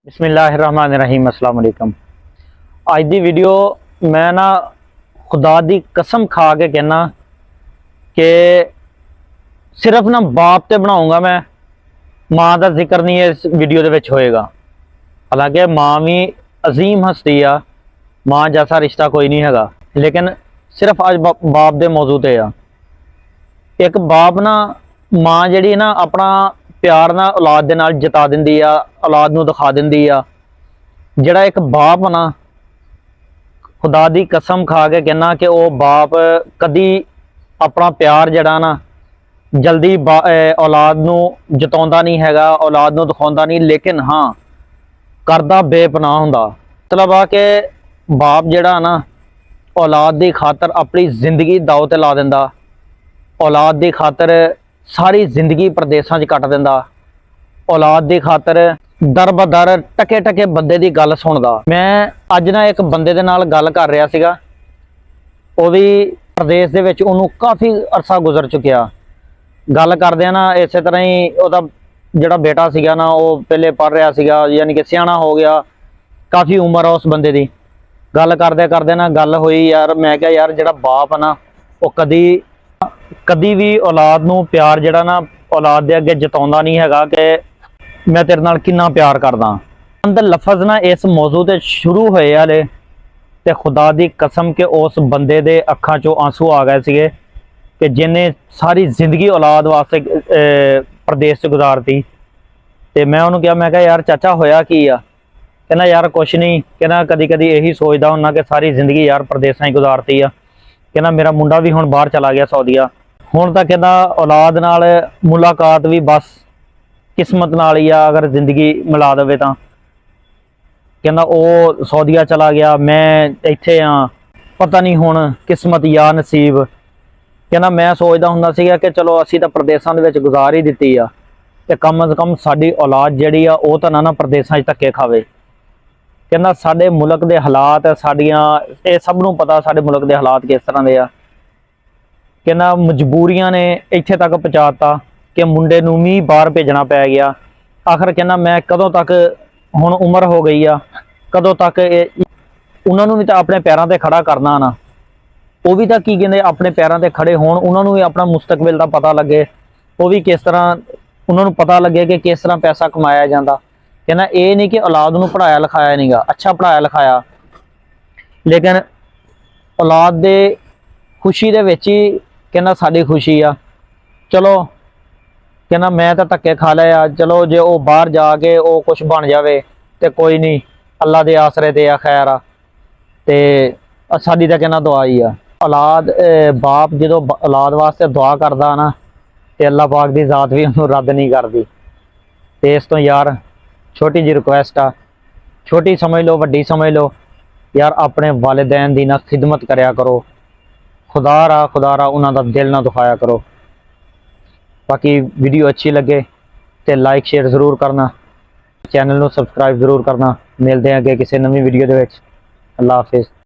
बिस्मिल्लाहिर्रहमानिर्रहीम अस्सलाम वालेकुम। आज दी वीडियो मैं ना खुदा दी कसम खा के कहना कि सिर्फ ना बाप ते बनाऊंगा मैं, माँ का जिक्र नहीं इस वीडियो दे विच होएगा। हालांकि माँ भी अजीम हस्ती आ, माँ जैसा रिश्ता कोई नहीं हैगा, लेकिन सिर्फ अज बाप दे मौजू ते आ। एक बाप ना माँ जिहड़ी ना अपना प्यार ना औलाद दे नाल जता दिंदी आ, औलाद नूं दिखा दिंदी आ। जिहड़ा एक बाप ना, खुदा दी कसम खा के कहना कि वो बाप कदी अपना प्यार जिहड़ा ना जल्दी औलाद नूं जताउंदा नहीं हैगा, औलाद नूं दिखाउंदा नहीं, लेकिन हाँ करदा बेपनाह हुंदा। मतलब आ कि बाप जिहड़ा ना औलाद दी खातर अपनी जिंदगी दाव ते ला दिंदा, औलाद दी खातर सारी जिंदगी परदेसां च कट दिंदा, औलाद दी खातर दर बदर टके टके बंदे दी गल सुनदा। मैं अज ना एक बंदे दे नाल गल कर रहा सीगा, वो भी प्रदेश दे विच उहनूं काफ़ी अरसा गुजर चुकिया। गल करदे ना इस तरह ही उहदा जिहड़ा बेटा सीगा ना, वो पहले पढ़ रहा सीगा, यानी कि सियाणा हो गया, काफ़ी उम्र है उस बंदे दी। गल करदे करदे ना गल होई यार, मैं क्या यार जिहड़ा बाप है ना, वो कदी कदी भी औलाद नूं प्यार जिहड़ा ना औलाद दे अगे जताउंदा नहीं हैगा कि मैं तेरे नाल किन्ना प्यार करदा। अंदर लफज ना इस मौजू ते शुरू होए हाले ते खुदा दी कसम के उस बंदे दे अखां चों आंसू आ गए सीगे कि जिन्हें सारी जिंदगी औलाद वास्ते प्रदेश च गुजारती। ते मैं उन्होंने कहा, मैं कहा यार चाचा होया की आ? कहना यार कुछ नहीं, कहना कदी कदी यही सोचदा हुन्ना कि सारी जिंदगी यार प्रदेसां ही गुजारती आ। कहना मेरा मुंडा भी हुण बाहर चला गया सऊदीया, हुण तां कहना औलाद नाल मुलाकात भी बस किस्मत नाल ही आ, अगर जिंदगी मिला देवे तां। कहना वो सऊदीया चला गया, मैं इत्थे हाँ, पता नहीं हुण किस्मत या नसीब। कहना मैं सोचदा हुंदा सीगा कि चलो असीं तां प्रदेसां दे विच गुजार ही दित्ती आ, ते कम अज कम साडी औलाद जिहड़ी आ ओह तां ना प्रदेसां च धक्के खावे। कहना साडे मुल्क दे हालात साडियां ये सब नूं पता, साडे मुल्क दे हालात किस तरह दे आ। कहना मजबूरियां ने इत्थे तक पहुंचाता कि मुंडे नूं भी बाहर भेजना पै गया। आखिर कहना मैं कदों तक, हुण उम्र हो गई आ, कदों तक उन्हां नूं भी तां अपने पैरां ते खड़ा करना ना, वो भी तां की कहंदे अपने पैरां ते खड़े होण, उन्हां नूं भी अपना मुस्तकबिल दा पता लगे, वो भी किस तरह उन्हां नूं पता लगे कि किस तरह पैसा कमाया जांदा। कहना ये नहीं कि औलाद नूं पढ़ाया लिखाया नहीं गा, अच्छा पढ़ाया लिखाया, लेकिन औलाद दे खुशी दे विच ही कहना साडी खुशी आ। चलो कहना मैं तो धक्के खा लिया, चलो जे वो बाहर जाके वो कुछ बन जाए तो कोई नहीं, अल्लाह दे आसरे ते आ, खैर आ। ते साडी तां कहना दुआ ही आ। औलाद बाप जो औलाद वास्ते दुआ करदा ना, तो अल्लाह पाक दी जात भी उन्होंने रद्द नहीं करती। तो इस तो यार छोटी जी रिक्वेस्ट आ, छोटी समझ लो वड्डी समझ लो, यार अपने वालिदैन दी ना खिदमत करया करो, खुदा रा उन्हां दा दिल ना दुखाया करो। बाकी वीडियो अच्छी लगे तो लाइक शेयर जरूर करना, चैनल नूं सबसक्राइब जरूर करना। मिलते हैं अगे किसी नवीं वीडियो दे विच। अल्लाह हाफिज़।